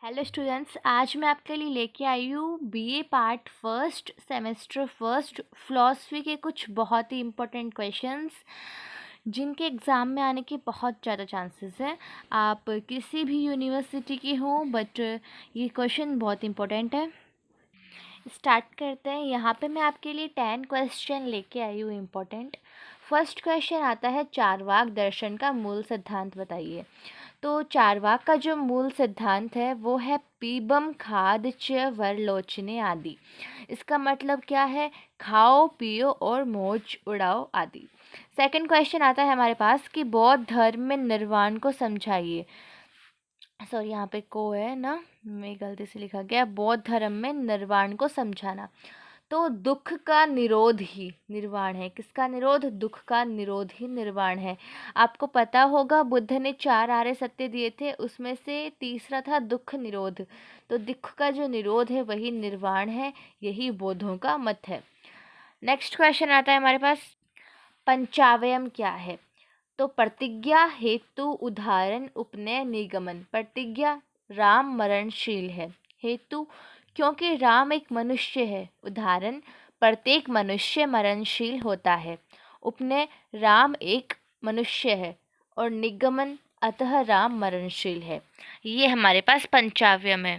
Hello students, आज मैं आपके लिए लेके आई हूँ BA part first semester first philosophy के कुछ बहुत ही इम्पोर्टेंट क्वेश्चंस जिनके एग्ज़ाम में आने के बहुत ज़्यादा चांसेस हैं। आप किसी भी यूनिवर्सिटी के हों, बट ये क्वेश्चन बहुत इम्पोर्टेंट है। स्टार्ट करते हैं। यहाँ पे मैं आपके लिए 10 क्वेश्चन लेके आई हूँ इम्पोर्टेंट। फर्स्ट क्वेश्चन आता है, चारवाक दर्शन का मूल सिद्धांत बताइए। तो चारवाक का जो मूल सिद्धांत है वो है पीबम खाद च वरलोचने आदि। इसका मतलब क्या है? खाओ पियो और मौज उड़ाओ आदि। सेकंड क्वेश्चन आता है हमारे पास कि बौद्ध धर्म में निर्वाण को समझाइए। सॉरी, यहाँ पे को है ना, मैं गलती से लिखा गया। बौद्ध धर्म में निर्वाण को समझाना। तो दुख का निरोध ही निर्वाण है। किसका निरोध? दुख का निरोध ही निर्वाण है। आपको पता होगा बुद्ध ने 4 आर्य सत्य दिए थे, उसमें से तीसरा था दुख निरोध। तो दुख का जो निरोध है वही निर्वाण है, यही बौद्धों का मत है। नेक्स्ट क्वेश्चन आता है हमारे पास, पंचावयम क्या है? तो प्रतिज्ञा, हेतु, उदाहरण, उपनय, निगमन। प्रतिज्ञा, राम मरणशील है। हेतु, क्योंकि राम एक मनुष्य है। उदाहरण, प्रत्येक मनुष्य मरणशील होता है। उपनय, राम एक मनुष्य है। और निगमन, अतः राम मरणशील है। ये हमारे पास पंचावयम है।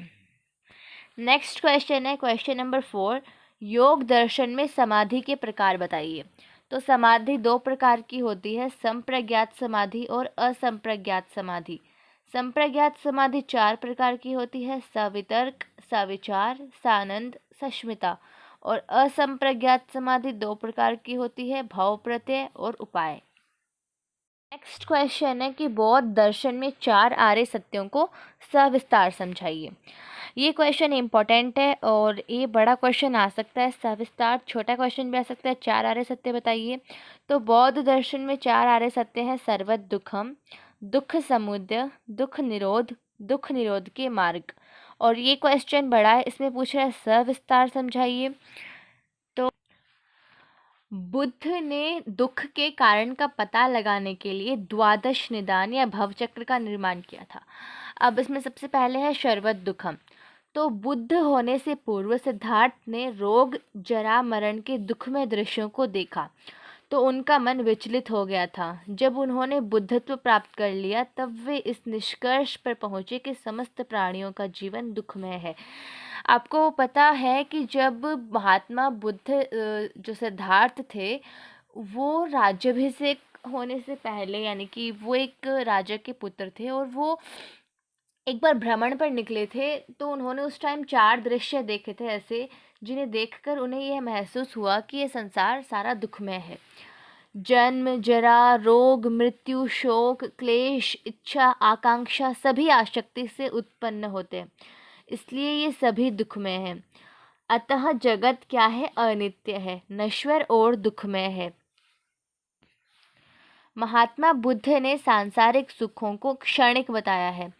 नेक्स्ट क्वेश्चन है क्वेश्चन नंबर 4, योग दर्शन में समाधि के प्रकार बताइए। तो समाधि 2 प्रकार की होती है, संप्रज्ञात समाधि और असंप्रज्ञात समाधि। संप्रज्ञात समाधि 4 प्रकार की होती है, सवितर्क, सविचार, सानंद, सस्मिता। और असंप्रज्ञात समाधि 2 प्रकार की होती है, भाव प्रत्यय और उपाय। नेक्स्ट क्वेश्चन है कि बौद्ध दर्शन में 4 आर्य सत्यों को सविस्तार समझाइए। ये क्वेश्चन इम्पोर्टेंट है और ये बड़ा क्वेश्चन आ सकता है, सविस्तार छोटा क्वेश्चन भी आ सकता है। 4 आर्य सत्य बताइए। तो बौद्ध दर्शन में 4 आर्य सत्य हैं, सर्वत दुखम, दुख समुदय, दुख निरोध, दुख निरोध के मार्ग। और ये क्वेश्चन बड़ा है, इसमें पूछ रहा है सविस्तार समझाइए। तो बुद्ध ने दुख के कारण का पता लगाने के लिए द्वादश निदान या भवचक्र का निर्माण किया था। अब इसमें सबसे पहले है शर्वत दुखम। तो बुद्ध होने से पूर्व सिद्धार्थ ने रोग, जरा, मरण के दुखमय दृश्यों को देखा तो उनका मन विचलित हो गया था। जब उन्होंने बुद्धत्व प्राप्त कर लिया तब वे इस निष्कर्ष पर पहुंचे कि समस्त प्राणियों का जीवन दुखमय है। आपको पता है कि जब महात्मा बुद्ध जो सिद्धार्थ थे, वो राज्याभिषेक होने से पहले, यानी कि वो एक राजा के पुत्र थे और वो एक बार भ्रमण पर निकले थे, तो उन्होंने उस टाइम 4 दृश्य देखे थे ऐसे, जिन्हें देखकर उन्हें यह महसूस हुआ कि यह संसार सारा दुखमय है। जन्म, जरा, रोग, मृत्यु, शोक, क्लेश, इच्छा, आकांक्षा सभी आसक्ति से उत्पन्न होते हैं, इसलिए ये सभी दुखमय हैं। अतः जगत क्या है? अनित्य है, नश्वर और दुखमय है। महात्मा बुद्ध ने सांसारिक सुखों को क्षणिक बताया है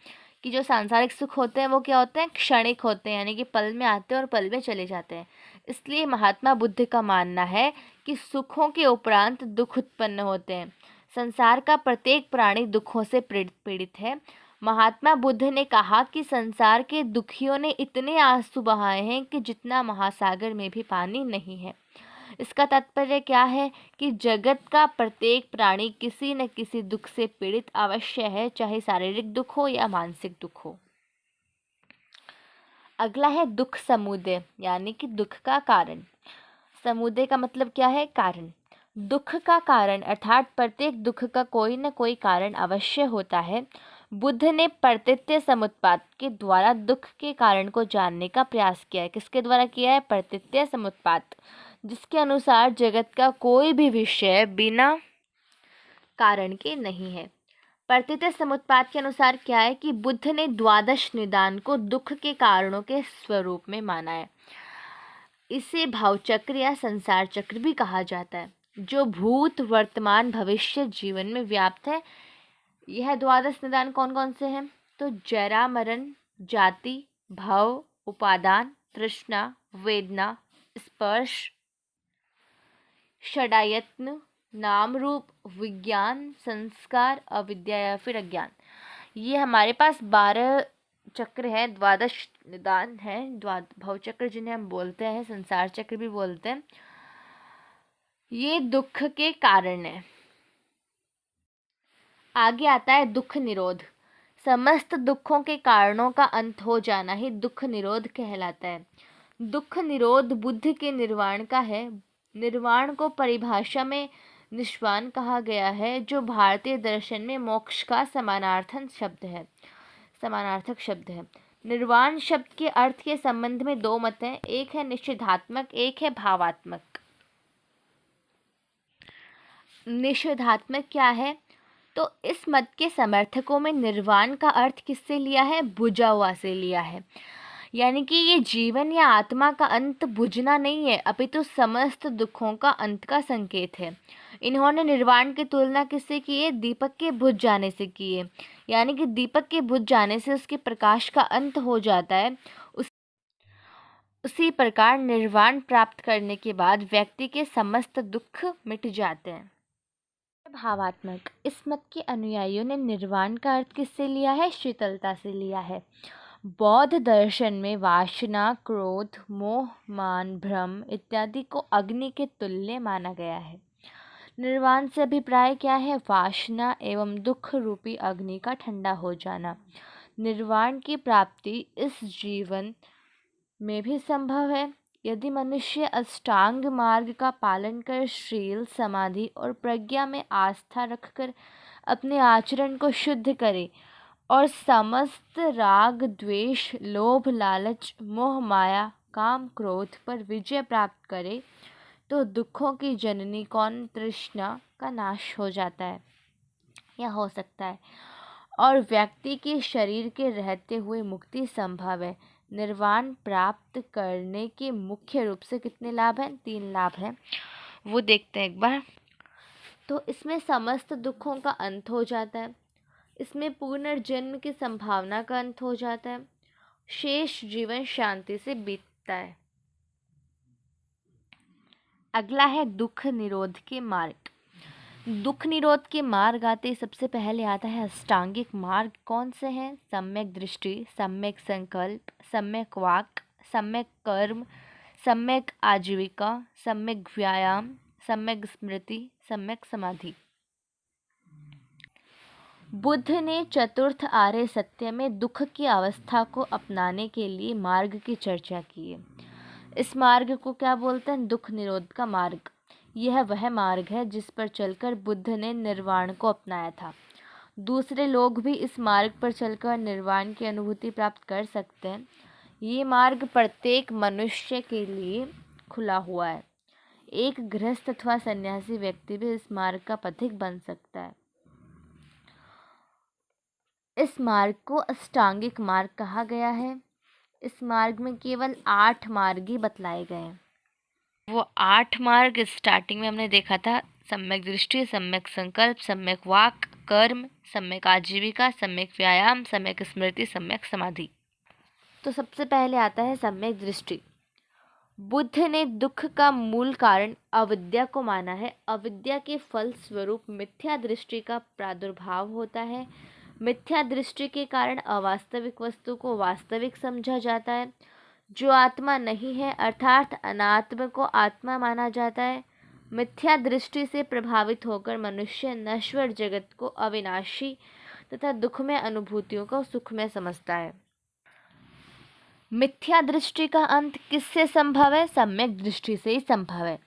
कि जो सांसारिक सुख होते हैं वो क्या होते हैं? क्षणिक होते हैं, यानी कि पल में आते हैं और पल में चले जाते हैं। इसलिए महात्मा बुद्ध का मानना है कि सुखों के उपरांत दुख उत्पन्न होते हैं। संसार का प्रत्येक प्राणी दुखों से पीड़ित है। महात्मा बुद्ध ने कहा कि संसार के दुखियों ने इतने आंसू बहाए हैं कि जितना महासागर में भी पानी नहीं है। इसका तात्पर्य क्या है कि जगत का प्रत्येक प्राणी किसी न किसी दुख से पीड़ित अवश्य है, चाहे शारीरिक दुख हो या मानसिक दुख हो। अगला है दुख समुदय, यानी कि दुख का कारण। समुदय का मतलब क्या है? कारण। दुख का कारण अर्थात प्रत्येक दुख का कोई न कोई कारण अवश्य होता है। बुद्ध ने प्रतीत्य समुत्पाद के द्वारा दुख के कारण को जानने का प्रयास किया है। किसके द्वारा किया है? प्रतीत्य समुत्पाद, जिसके अनुसार जगत का कोई भी विषय बिना कारण के नहीं है। प्रतीत्य समुत्पाद के अनुसार क्या है कि बुद्ध ने द्वादश निदान को दुख के कारणों के स्वरूप में माना है। इसे भावचक्र या संसार चक्र भी कहा जाता है, जो भूत, वर्तमान, भविष्य जीवन में व्याप्त है। यह द्वादश निदान कौन कौन से हैं? तो जरा, मरण, जाति, भव, उपादान, तृष्णा, वेदना, स्पर्श, षडायत्न, नाम रूप, विज्ञान, संस्कार, अविद्या या फिर अज्ञान। ये हमारे पास 12 चक्र है, द्वादश निदान है, भवचक्र जिन्हें हम बोलते हैं, संसार चक्र भी बोलते हैं, ये दुख के कारण है। आगे आता है दुख निरोध। समस्त दुखों के कारणों का अंत हो जाना ही दुख निरोध कहलाता है। दुख निरोध बुद्ध के निर्वाण का है। निर्वाण को परिभाषा में निष्वान कहा गया है, जो भारतीय दर्शन में मोक्ष का समानार्थक शब्द है। निर्वाण शब्द के अर्थ के संबंध में दो मत हैं, एक है निषेधात्मक, एक है भावात्मक। निषेधात्मक क्या है? तो इस मत के समर्थकों में निर्वाण का अर्थ किससे लिया है? बुझा हुआ से लिया है। यानी कि ये जीवन या आत्मा का अंत बुझना नहीं है, अपितु समस्त दुखों का अंत का संकेत है। इन्होंने निर्वाण की तुलना किससे की है? दीपक के बुझ जाने से की है। यानी कि दीपक के बुझ जाने से उसके प्रकाश का अंत हो जाता है। उसी प्रकार निर्वाण प्राप्त करने के बाद व्यक्ति के समस्त दुख मिट जाते हैं। भावात्मक। इस मत के अनुयायियों ने निर्वाण का अर्थ किससे लिया है? शीतलता से लिया है। बौद्ध दर्शन में वासना, क्रोध, मोह, मान, भ्रम इत्यादि को अग्नि के तुल्य माना गया है। निर्वाण से अभिप्राय क्या है? वासना एवं दुख रूपी अग्नि का ठंडा हो जाना। निर्वाण की प्राप्ति इस जीवन में भी संभव है यदि मनुष्य अष्टांग मार्ग का पालन कर शील, समाधि और प्रज्ञा में आस्था रखकर अपने आचरण को शुद्ध करे और समस्त राग, द्वेष, लोभ, लालच, मोह, माया, काम, क्रोध पर विजय प्राप्त करे तो दुखों की जननी कौन तृष्णा का नाश हो जाता है या हो सकता है और व्यक्ति के शरीर के रहते हुए मुक्ति संभव है। निर्वाण प्राप्त करने के मुख्य रूप से कितने लाभ हैं? 3 लाभ हैं, वो देखते हैं एक बार। तो इसमें समस्त दुखों का अंत हो जाता है, इसमें पुनर्जन्म की संभावना का अंत हो जाता है, शेष जीवन शांति से बीतता है। अगला है दुख निरोध के मार्ग। दुख निरोध के मार्ग आते सबसे पहले आता है अष्टांगिक मार्ग। कौन से हैं? सम्यक दृष्टि, सम्यक संकल्प, सम्यक वाक, सम्यक कर्म, सम्यक आजीविका, सम्यक व्यायाम, सम्यक स्मृति, सम्यक समाधि। बुद्ध ने चतुर्थ आर्य सत्य में दुख की अवस्था को अपनाने के लिए मार्ग की चर्चा की है। इस मार्ग को क्या बोलते हैं? दुख निरोध का मार्ग। यह वह मार्ग है जिस पर चलकर बुद्ध ने निर्वाण को अपनाया था। दूसरे लोग भी इस मार्ग पर चलकर निर्वाण की अनुभूति प्राप्त कर सकते हैं। ये मार्ग प्रत्येक मनुष्य के लिए खुला हुआ है। एक गृहस्थ अथवा सन्यासी व्यक्ति भी इस मार्ग का पथिक बन सकता है। इस मार्ग को अष्टांगिक मार्ग कहा गया है। इस मार्ग में केवल 8 मार्ग ही बतलाए गए हैं। वो 8 मार्ग स्टार्टिंग में हमने देखा था, सम्यक दृष्टि, सम्यक संकल्प, सम्यक वाक, कर्म, सम्यक आजीविका, सम्यक व्यायाम, सम्यक स्मृति, सम्यक समाधि। तो सबसे पहले आता है सम्यक दृष्टि। बुद्ध ने दुख का मूल कारण अविद्या को माना है। अविद्या के फल स्वरूप मिथ्या दृष्टि का प्रादुर्भाव होता है। मिथ्या दृष्टि के कारण अवास्तविक वस्तु को वास्तविक समझा जाता है। जो आत्मा नहीं है अर्थात अनात्म को आत्मा माना जाता है। मिथ्या दृष्टि से प्रभावित होकर मनुष्य नश्वर जगत को अविनाशी तथा दुखमय अनुभूतियों को सुखमय समझता है। मिथ्या दृष्टि का अंत किससे संभव है? सम्यक दृष्टि से ही संभव है।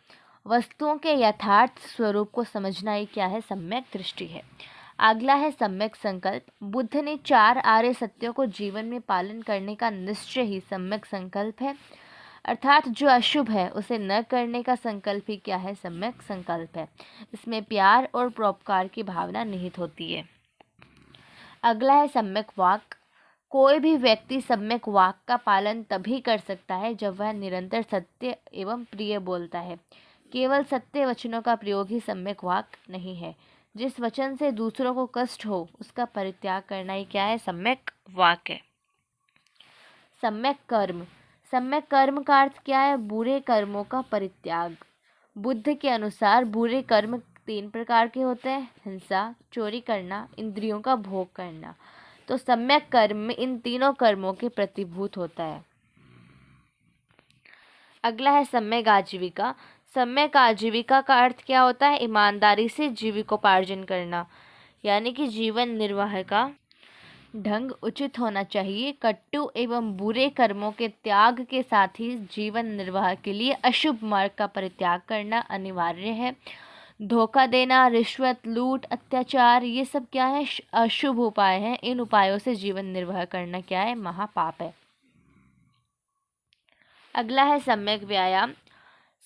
वस्तुओं के यथार्थ स्वरूप को समझना ही क्या है? सम्यक दृष्टि है। अगला है सम्यक संकल्प। बुद्ध ने 4 आर्य सत्यों को जीवन में पालन करने का निश्चय ही सम्यक संकल्प है। अर्थात जो अशुभ है उसे न करने का संकल्प ही क्या है? सम्यक संकल्प है। इसमें प्यार और परोपकार की भावना निहित होती है। अगला है सम्यक वाक। कोई भी व्यक्ति सम्यक वाक का पालन तभी कर सकता है जब वह निरंतर सत्य एवं प्रिय बोलता है। केवल सत्य वचनों का प्रयोग ही सम्यक वाक नहीं है। जिस वचन से दूसरों को कष्ट हो उसका परित्याग करना ही क्या है? सम्यक वाक है। सम्यक कर्म। सम्यक कर्म का अर्थ क्या है? बुरे कर्मों का परित्याग। बुद्ध के अनुसार बुरे कर्म 3 प्रकार के होते हैं: हिंसा, चोरी करना, इंद्रियों का भोग करना। तो सम्यक कर्म इन तीनों कर्मों के प्रतिभूत होता है। अगला है सम्यक आजीविका। सम्यक आजीविका का अर्थ क्या होता है? ईमानदारी से जीविकोपार्जन करना, यानी कि जीवन निर्वाह का ढंग उचित होना चाहिए। कटु एवं बुरे कर्मों के त्याग के साथ ही जीवन निर्वाह के लिए अशुभ मार्ग का परित्याग करना अनिवार्य है। धोखा देना, रिश्वत, लूट, अत्याचार, ये सब क्या है? अशुभ उपाय हैं। इन उपायों से जीवन निर्वाह करना क्या है? महापाप है। अगला है सम्यक व्यायाम।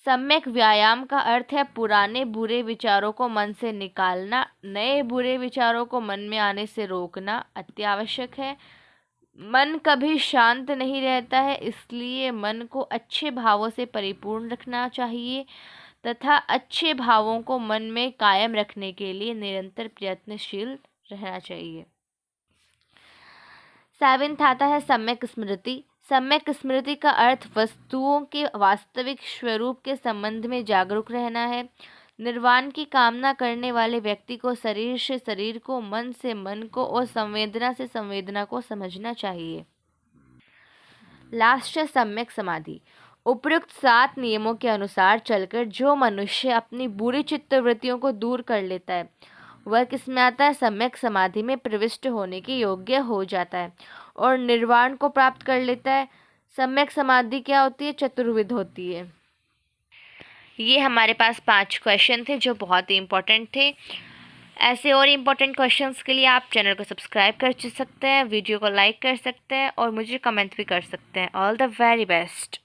सम्यक व्यायाम का अर्थ है पुराने बुरे विचारों को मन से निकालना, नए बुरे विचारों को मन में आने से रोकना अत्यावश्यक है। मन कभी शांत नहीं रहता है, इसलिए मन को अच्छे भावों से परिपूर्ण रखना चाहिए तथा अच्छे भावों को मन में कायम रखने के लिए निरंतर प्रयत्नशील रहना चाहिए। 7th आता है सम्यक स्मृति। सम्यक स्मृति का अर्थ वस्तुओं के वास्तविक स्वरूप के संबंध में जागरूक रहना है। निर्वाण की कामना करने वाले व्यक्ति को शरीर से शरीर को, मन से मन को और संवेदना से संवेदना को समझना चाहिए। लास्ट है सम्यक समाधि। उपयुक्त 7 नियमों के अनुसार चलकर जो मनुष्य अपनी बुरी चित्तवृत्तियों को दूर कर लेता है वह किसमें आता है? सम्यक समाधि में प्रविष्ट होने के योग्य हो जाता है और निर्वाण को प्राप्त कर लेता है। सम्यक समाधि क्या होती है? चतुर्विध होती है। ये हमारे पास 5 क्वेश्चन थे जो बहुत ही इम्पोर्टेंट थे। ऐसे और इम्पोर्टेंट क्वेश्चंस के लिए आप चैनल को सब्सक्राइब कर सकते हैं, वीडियो को लाइक कर सकते हैं और मुझे कमेंट भी कर सकते हैं। All the very best.